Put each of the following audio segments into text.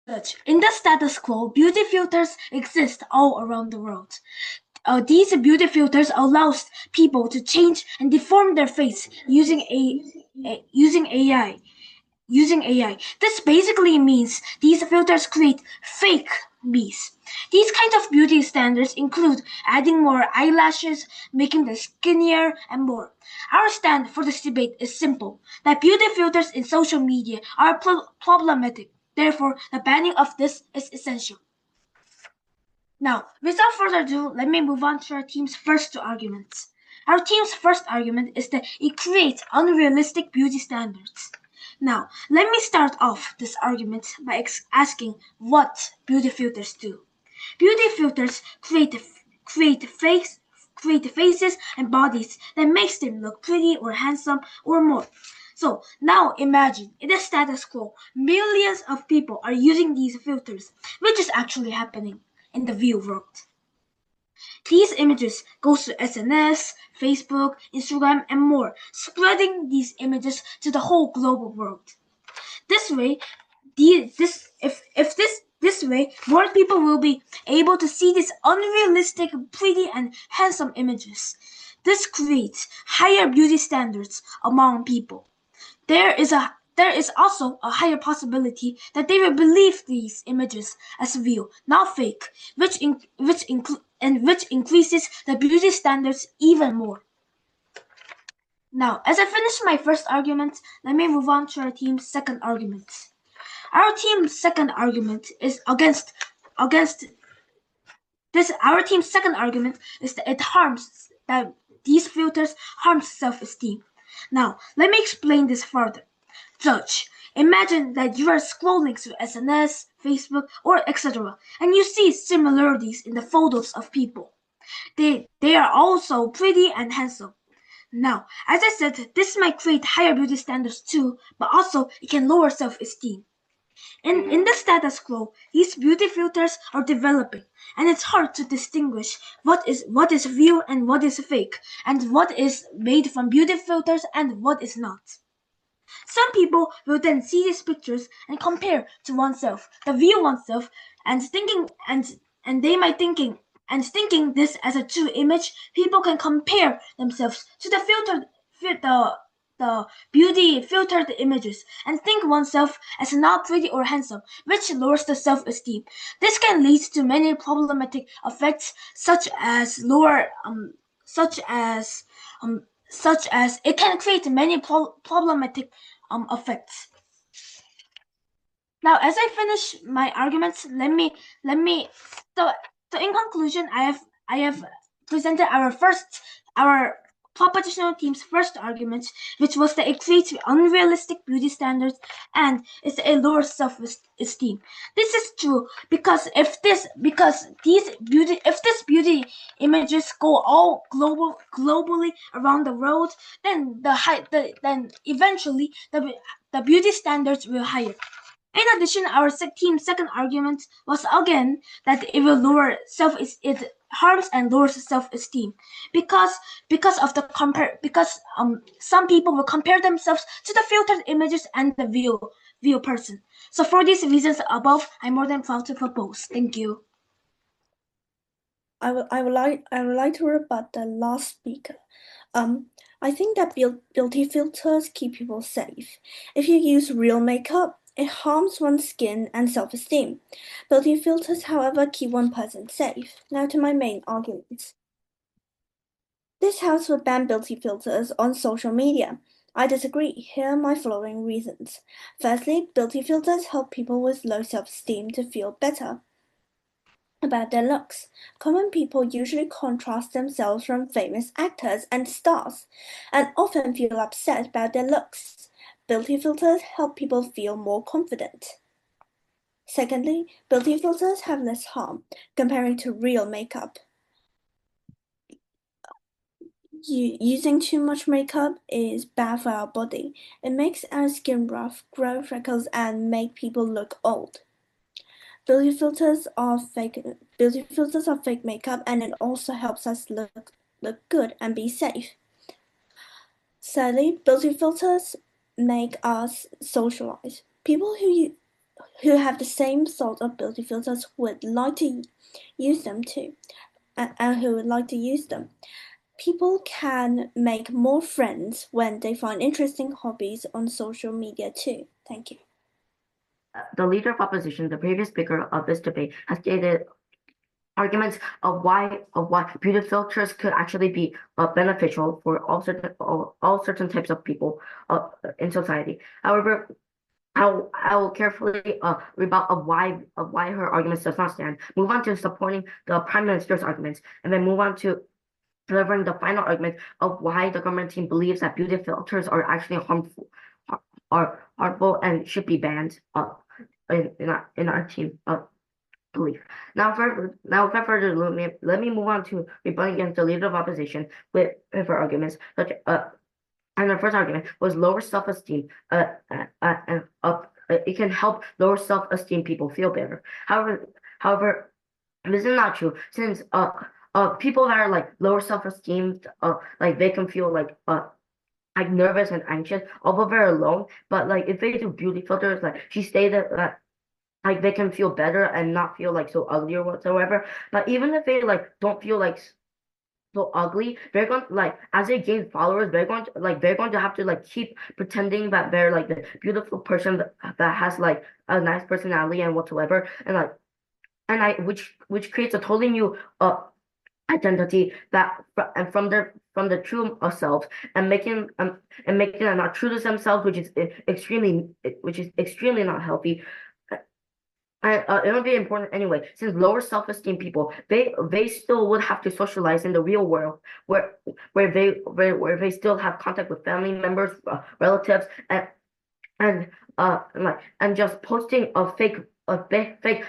In the status quo, beauty filters exist all around the world. These beauty filters allows people to change and deform their face using AI. This basically means these filters create fake me's. These kinds of beauty standards include adding more eyelashes, making them skinnier, and more. Our stand for this debate is simple: that beauty filters in social media are problematic. Therefore, the banning of this is essential. Now, without further ado, let me move on to our team's first two arguments. Our team's first argument is that it creates unrealistic beauty standards. Now, let me start off this argument by asking what beauty filters do. Beauty filters create faces and bodies that makes them look pretty or handsome or more. So now imagine, in the status quo, millions of people are using these filters, which is actually happening in the real world. These images go to SNS, Facebook, Instagram, and more, spreading these images to the whole global world. This way, this way, more people will be able to see these unrealistic, pretty, and handsome images. This creates higher beauty standards among people. There is also a higher possibility that they will believe these images as real, not fake, which increases the beauty standards even more. Now, as I finish my first argument, let me move on to our team's second argument. Our team's second argument is against this. Our team's second argument is that these filters harm self-esteem. Now, let me explain this further. Judge, imagine that you are scrolling through SNS, Facebook, or etc., and you see similarities in the photos of people. They are also pretty and handsome. Now, as I said, this might create higher beauty standards too, but also it can lower self-esteem. In the status quo, these beauty filters are developing, and it's hard to distinguish what is real and what is fake, and what is made from beauty filters and what is not. Some people will then see these pictures and compare to oneself, the real oneself, and thinking this as a true image, people can compare themselves to the beauty filtered images and think oneself as not pretty or handsome, which lowers the self-esteem. This can lead to many problematic effects, such as it can create many problematic effects. Now, as I finish my arguments, let me so in conclusion, I have presented our propositional team's first argument, which was that it creates unrealistic beauty standards and it lowers self-esteem. This is true because if these beauty images go all globally around the world, then then eventually the beauty standards will higher. In addition, our team's second argument was again that it will it harms and lowers self-esteem because some people will compare themselves to the filtered images and the real person. So for these reasons above, I'm more than proud to propose. Thank you. I would like to rebut the last speaker. I think that beauty filters keep people safe. If you use real makeup, it harms one's skin and self-esteem. Beauty filters, however, keep one person safe. Now to my main arguments. This house would ban beauty filters on social media. I disagree. Here are my following reasons. Firstly, beauty filters help people with low self-esteem to feel better about their looks. Common people usually contrast themselves from famous actors and stars, and often feel upset about their looks. Beauty filters help people feel more confident. Secondly, beauty filters have less harm comparing to real makeup. Using too much makeup is bad for our body. It makes our skin rough, grow freckles, and make people look old. Beauty filters are fake makeup, and it also helps us look good and be safe. Thirdly, beauty filters make us socialize. People who have the same sort of beauty filters would like to use them too, and who would like to use them. People can make more friends when they find interesting hobbies on social media too. Thank you. The leader of opposition, the previous speaker of this debate, has stated arguments of why beauty filters could actually be beneficial for all certain types of people in society. However, I will carefully rebut of why her arguments does not stand. Move on to supporting the Prime Minister's arguments, and then move on to delivering the final argument of why the government team believes that beauty filters are actually harmful, and should be banned in our team belief. Without further ado, let me move on to rebutting against the leader of opposition with her arguments. And the first argument was lower self-esteem. It can help lower self-esteem people feel better. However, this is not true, since people that are like lower self-esteem, like they can feel like nervous and anxious, although they're alone. But like if they do beauty filters, like she stated that like they can feel better and not feel like so ugly or whatsoever. But even if they like don't feel like so ugly, they're going like as they gain followers, they're going to have to like keep pretending that they're like the beautiful person that has like a nice personality and whatsoever, and which creates a totally new identity that and from the true selves, and making them not true to themselves, which is extremely not healthy. It would be important anyway, since lower self-esteem people, they still would have to socialize in the real world, where they still have contact with family members, relatives, and just posting fake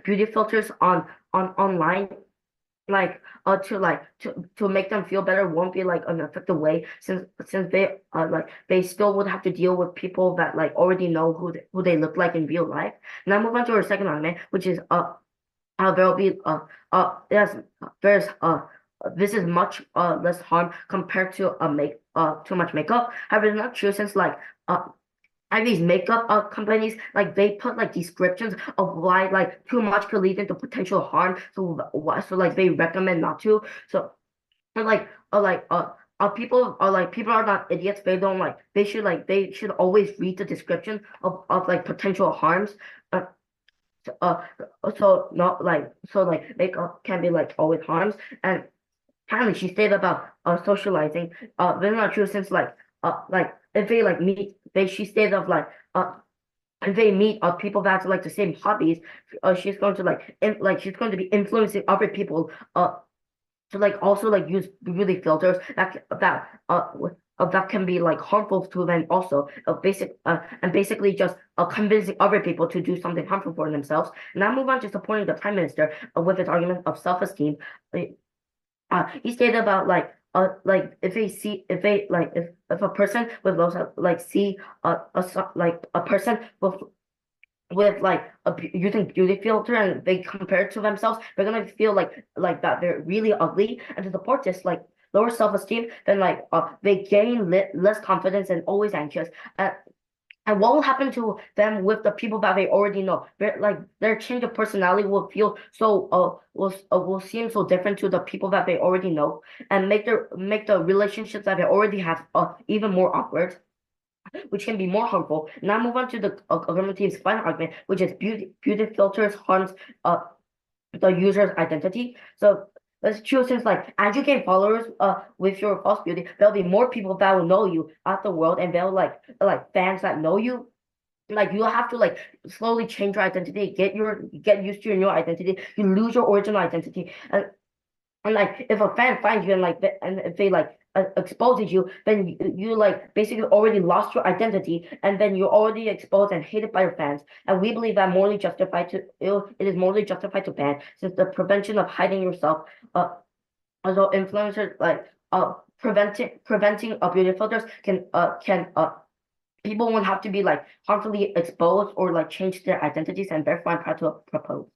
beauty filters on online, to make them feel better, won't be like an effective way, since they still would have to deal with people that like already know who they look like in real life. Now move on to our second argument, which is there'll be there's this is much less harm compared to too much makeup. However, it's not true, since and these makeup companies, like they put like descriptions of why like too much could lead into potential harm. So like they recommend not to. So like people are not idiots. They should always read the description of like potential harms. Uh, uh so not like so like makeup can be like always harms. And apparently she stated about socializing. That's not true, since like if they like meet they she stated of like if they meet people that have like the same hobbies, she's going to she's going to be influencing other people to like also like use beauty filters that can be like harmful to them also, and basically just convincing other people to do something harmful for themselves. Now move on to supporting the prime minister with his argument of self-esteem. He stated about like if they see if they like if a person with low self like see like a person with like using beauty filter, and they compare it to themselves, they're gonna feel like that they're really ugly. And to support this like lower self-esteem, then they gain less confidence and always anxious. And what will happen to them with the people that they already know? Their change of personality will feel so will seem so different to the people that they already know, and make the relationships that they already have even more awkward, which can be more harmful. Now move on to the government team's final argument, which is beauty filters harms the user's identity. So that's true, since like as you gain followers with your false beauty, there'll be more people that will know you out the world, and they'll like fans that know you. Like you'll have to like slowly change your identity, get used to your new identity. You lose your original identity, and like if a fan finds you, and if they like exposes you, then you like basically already lost your identity, and then you're already exposed and hated by your fans. And we believe that it is morally justified to ban, since the prevention of hiding yourself, although influencers preventing beauty filters can people won't have to be like harmfully exposed or like change their identities, and therefore I'm proud to propose.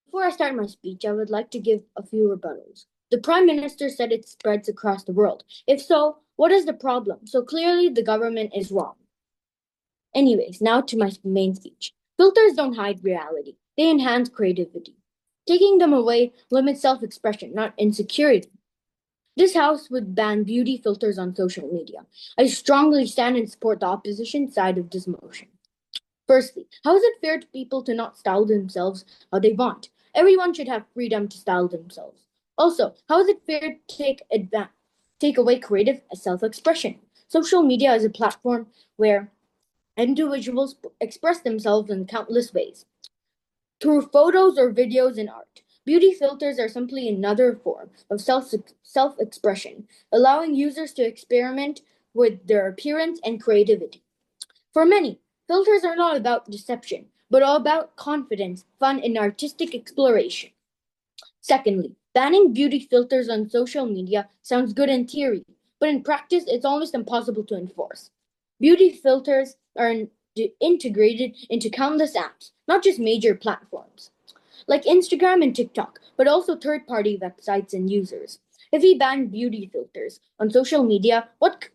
Before I start my speech, I would like to give a few rebuttals. The Prime Minister said it spreads across the world. If so, what is the problem? So clearly the government is wrong. Anyways, now to my main speech. Filters don't hide reality, they enhance creativity. Taking them away limits self expression, not insecurity. This house would ban beauty filters on social media. I strongly stand and support the opposition side of this motion. Firstly, how is it fair to people to not style themselves how they want? Everyone should have freedom to style themselves. Also, how is it fair to take away creative self-expression? Social media is a platform where individuals express themselves in countless ways, through photos or videos and art. Beauty filters are simply another form of self-expression, allowing users to experiment with their appearance and creativity. For many, filters are not about deception, but all about confidence, fun, and artistic exploration. Secondly, banning beauty filters on social media sounds good in theory, but in practice, it's almost impossible to enforce. Beauty filters are integrated into countless apps, not just major platforms like Instagram and TikTok, but also third party websites and users. If we ban beauty filters on social media, what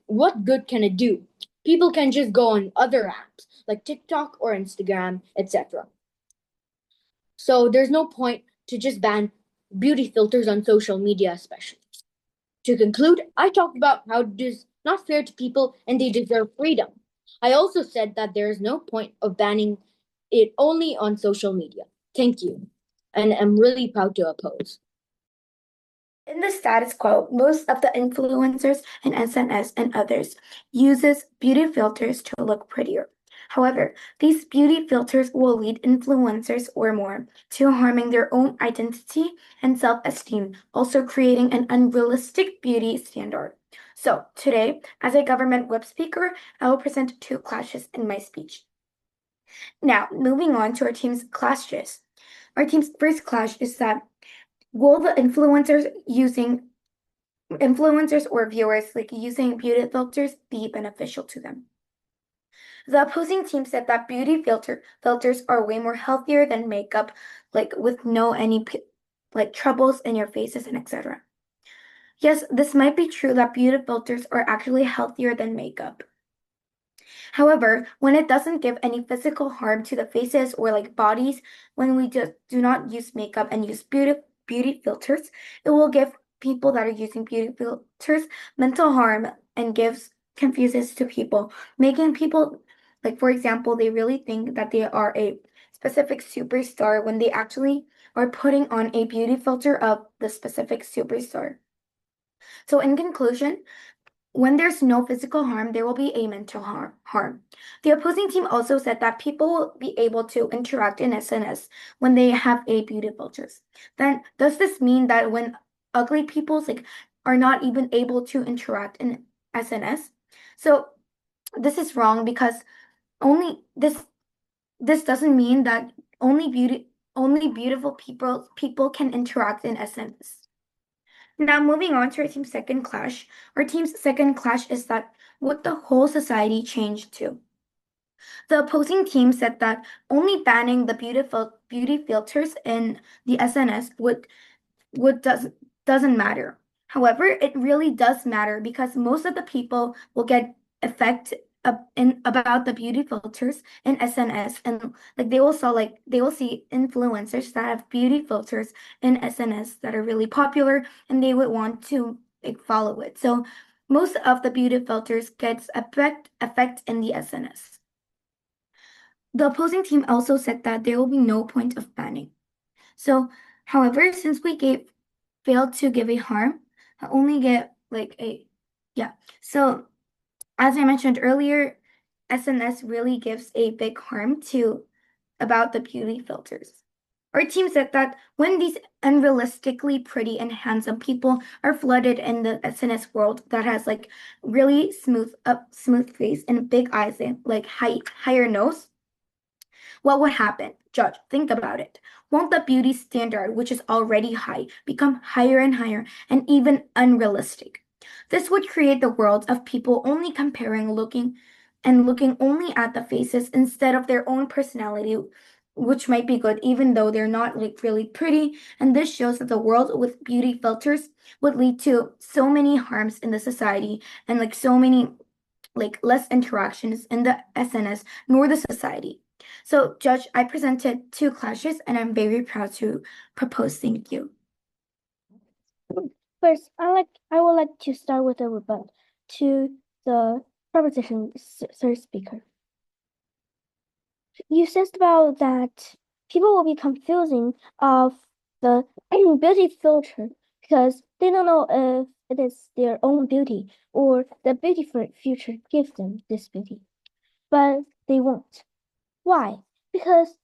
good can it do? People can just go on other apps like TikTok or Instagram, etc. So there's no point to just ban beauty filters on social media, especially. To conclude, I talked about how it is not fair to people and they deserve freedom. I also said that there is no point of banning it only on social media. Thank you. And I'm really proud to oppose. In the status quo, most of the influencers and SNS and others uses beauty filters to look prettier. However, these beauty filters will lead influencers or more to harming their own identity and self-esteem, also creating an unrealistic beauty standard. So today, as a government whip speaker, I will present two clashes in my speech. Now, moving on to our team's clashes. Our team's first clash is that will the influencers or viewers like using beauty filters be beneficial to them? The opposing team said that beauty filters are way more healthier than makeup, like with no any like troubles in your faces and etc. Yes, this might be true that beauty filters are actually healthier than makeup. However, when it doesn't give any physical harm to the faces or like bodies, when we just do not use makeup and use beauty filters, it will give people that are using beauty filters mental harm and confuses to people, making people like, for example, they really think that they are a specific superstar when they actually are putting on a beauty filter of the specific superstar. So in conclusion, when there's no physical harm, there will be a mental harm. The opposing team also said that people will be able to interact in SNS when they have a beauty filters. Then does this mean that when ugly people are not even able to interact in SNS? So this is wrong because only this doesn't mean that only beautiful people can interact in SNS. Now, moving on to our team's second clash. Our team's second clash is that would the whole society change too? The opposing team said that only banning the beauty filters in the SNS doesn't matter. However, it really does matter because most of the people will get affected about the beauty filters in SNS, and like they will see influencers that have beauty filters in SNS that are really popular and they would want to like follow it. So most of the beauty filters gets effect in the SNS. The opposing team also said that there will be no point of banning. So, however, since we failed to give a harm, I only get yeah. So as I mentioned earlier, SNS really gives a big harm about the beauty filters. Our team said that when these unrealistically pretty and handsome people are flooded in the SNS world that has like really smooth face and big eyes and like higher nose, what would happen? Judge, think about it. Won't the beauty standard, which is already high, become higher and higher and even unrealistic? This would create the world of people only looking only at the faces instead of their own personality, which might be good even though they're not like really pretty. And this shows that the world with beauty filters would lead to so many harms in the society and like so many like less interactions in the SNS nor the society. So, Judge, I presented 2 clashes and I'm very proud to propose thank you. First, I would like to start with a rebuttal to the proposition, third speaker. You said about that people will be confusing of the beauty filter because they don't know if it is their own beauty or the beauty future gives them this beauty, but they won't. Why? Because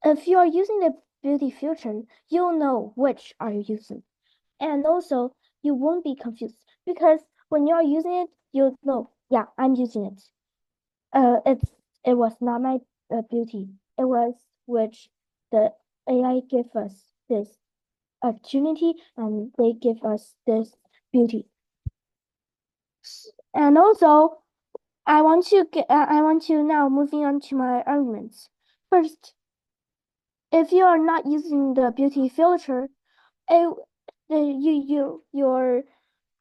if you are using the beauty filter, you'll know which are you using. And also, you won't be confused because when you're using it, you'll know, yeah, I'm using it. It was not my beauty. It was which the AI give us this opportunity and they give us this beauty. And also, I want to now moving on to my arguments. First, if you are not using the beauty filter, your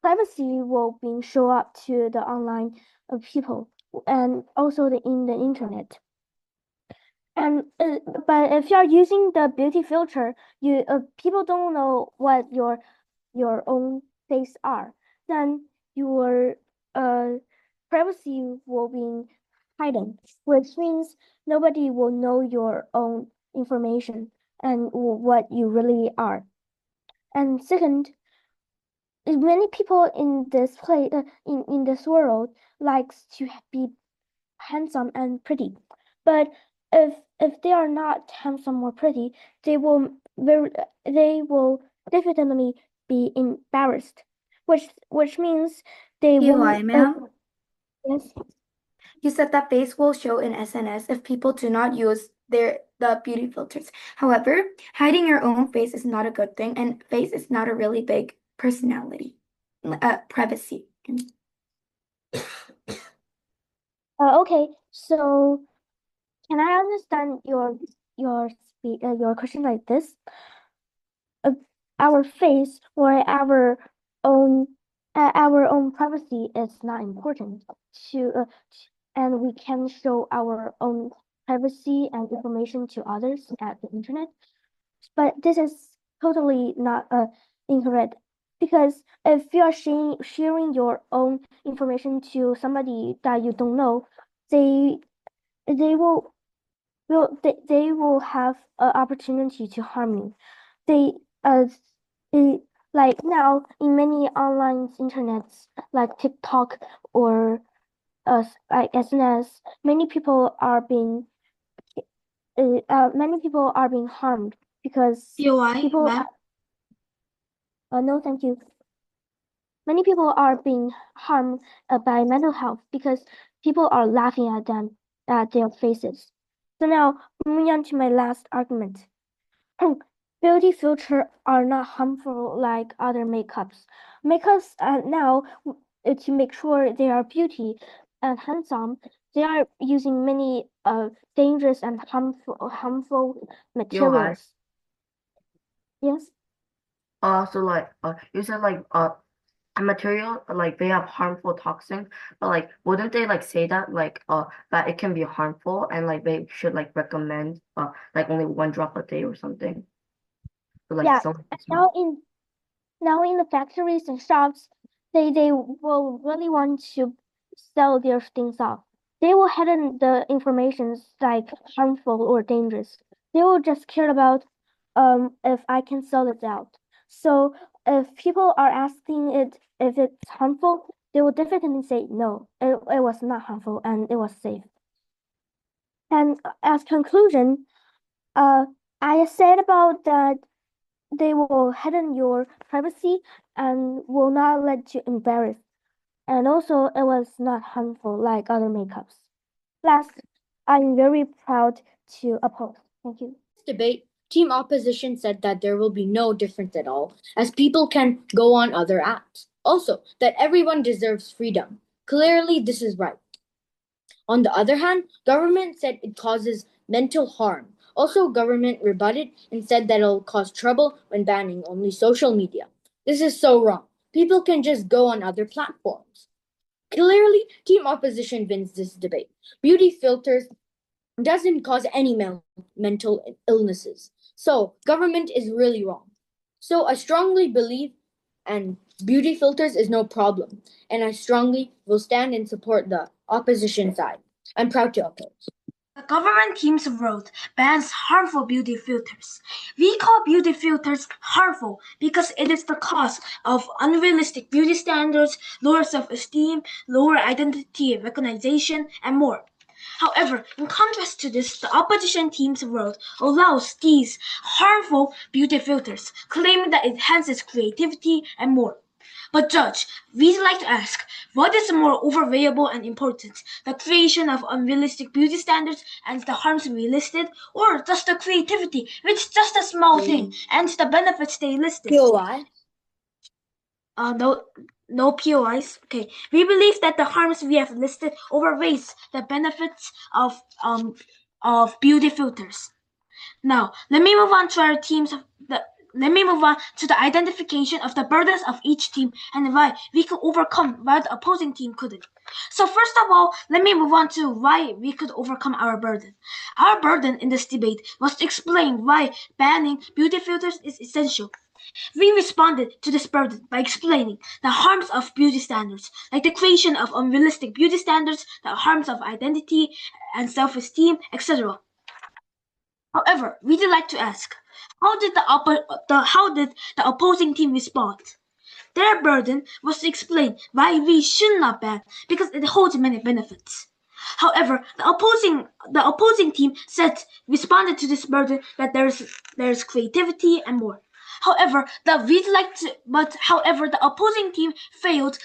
privacy will be show up to the online people and also in the internet. And but if you're using the beauty filter, you people don't know what your own face are. Then your privacy will be hidden, which means nobody will know your own information and what you really are. And second, many people in this place in this world likes to be handsome and pretty, but if they are not handsome or pretty, they will definitely be embarrassed, which means they UI, won't. ma'am. Yes. You said that face will show in SNS if people do not use the beauty filters. However, hiding your own face is not a good thing, and face is not a really big personality, privacy. Okay. So can I understand your question like this? Our face or own our own privacy is not important and we can show our own privacy and information to others at the internet. But this is totally not incorrect because if you are sharing your own information to somebody that you don't know, they they they will have an opportunity to harm you. They uh they, like now in many online internets like TikTok or like SNS, many people are being harmed because UI, people ma'am. no thank you. Many people are being harmed by mental health because people are laughing at them at their faces. So now moving on to my last argument. Beauty filters are not harmful like other makeups. Makeups now to make sure they are beauty and handsome, they are using many dangerous and harmful materials. Yes. So like you said like a material like they have harmful toxins, but like wouldn't they like say that like that it can be harmful and like they should like recommend like only 1 drop a day or something? So like Yeah. some Now in the factories and shops, they will really want to sell their things off. They will hidden the informations like harmful or dangerous. They will just care about if I can sell it out. So if people are asking it if it's harmful, they will definitely say no, it was not harmful and it was safe. And as conclusion, I said about that they will hidden your privacy and will not let you embarrass. And also, it was not harmful like other makeups. Last, I'm very proud to oppose. Thank you. Debate, team opposition said that there will be no difference at all, as people can go on other apps. Also, that everyone deserves freedom. Clearly, this is right. On the other hand, government said it causes mental harm. Also, government rebutted and said that it'll cause trouble when banning only social media. This is so wrong. People can just go on other platforms. Clearly, team opposition wins this debate. Beauty filters doesn't cause any mental illnesses. So government is really wrong. So I strongly believe and beauty filters is no problem. And I strongly will stand and support the opposition side. I'm proud to oppose. The government team's road bans harmful beauty filters. We call beauty filters harmful because it is the cause of unrealistic beauty standards, lower self-esteem, lower identity recognition, and more. However, in contrast to this, the opposition team's road allows these harmful beauty filters, claiming that it enhances creativity and more. But Judge, we'd like to ask, what is more overvaluable and important, the creation of unrealistic beauty standards and the harms we listed, or just the creativity, which is just a small thing, and the benefits they listed? POI? No POIs. Okay, we believe that the harms we have listed overweighs the benefits of beauty filters. Now, let me move on to the identification of the burdens of each team and why we could overcome why the opposing team couldn't. So first of all, let me move on to why we could overcome our burden. Our burden in this debate was to explain why banning beauty filters is essential. We responded to this burden by explaining the harms of beauty standards, like the creation of unrealistic beauty standards, the harms of identity and self-esteem, etc. However, we'd like to ask, how did the opposing team respond? Their burden was to explain why we should not ban because it holds many benefits. However, the opposing team responded to this burden that there's creativity and more. However, the opposing team failed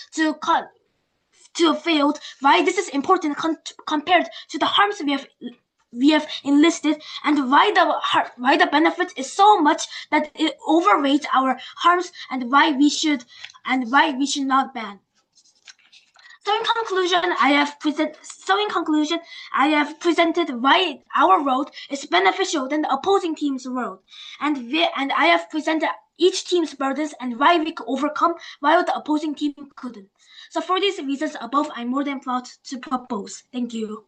why this is important compared to the harms we have enlisted and why the benefit is so much that it overweights our harms and why we should not ban. So in conclusion, I have presented why our road is beneficial than the opposing team's road, and I have presented each team's burdens and why we could overcome while the opposing team couldn't. So for these reasons above, I'm more than proud to propose. Thank you.